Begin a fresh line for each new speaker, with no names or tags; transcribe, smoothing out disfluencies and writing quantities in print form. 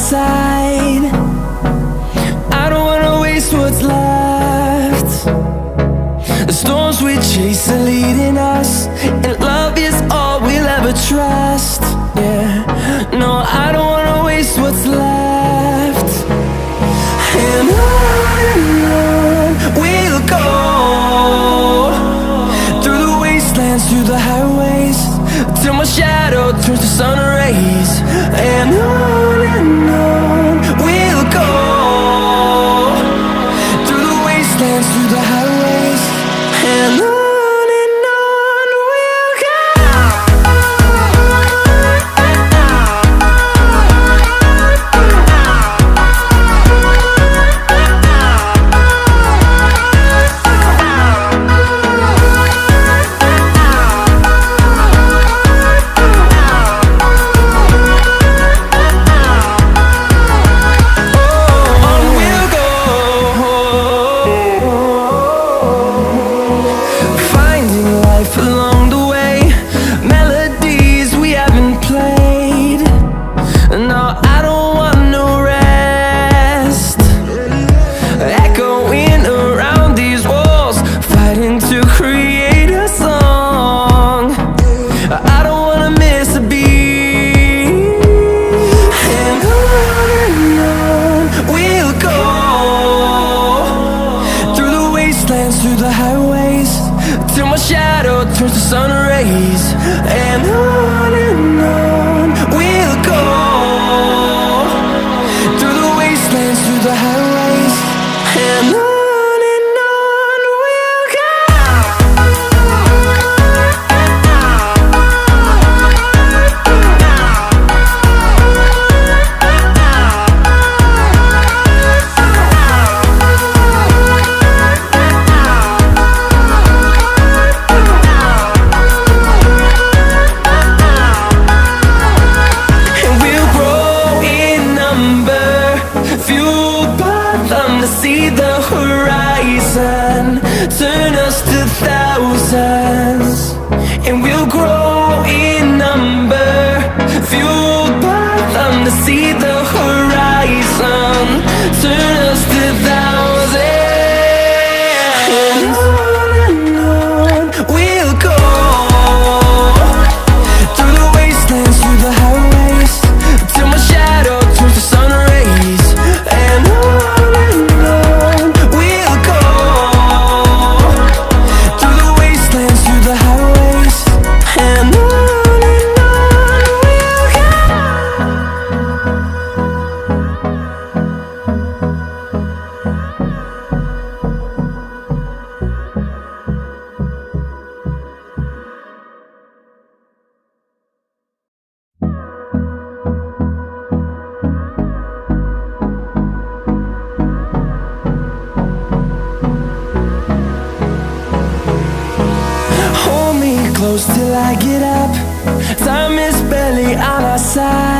side. I don't wanna waste what's left. The storms we chase are leading us, and love is all we'll ever trust. Yeah, no, I don't wanna waste what's left. And on we'll go, through the wastelands, through the highways, till my shadow turns to sun rays. And on we'll go, through the wastelands, through the highways, and on we'll go. Along the way, melodies we haven't played. No, I don't want no rest. Echoing around these walls, fighting to create a song. I don't wanna miss a beat. And on we'll go, through the wastelands, through the highways, till my shadow turns to sun rays. And on we'll go, through the wastelands, through the highways, and on we'll go. To see the horizon turn us to thousands, and we'll grow in number, fueled by them. To see the horizon turn us to thousands, and on we'll go, through the wastelands, through the highways, till my shadow turns to sun rays. And close till I get up. Time is barely on our side.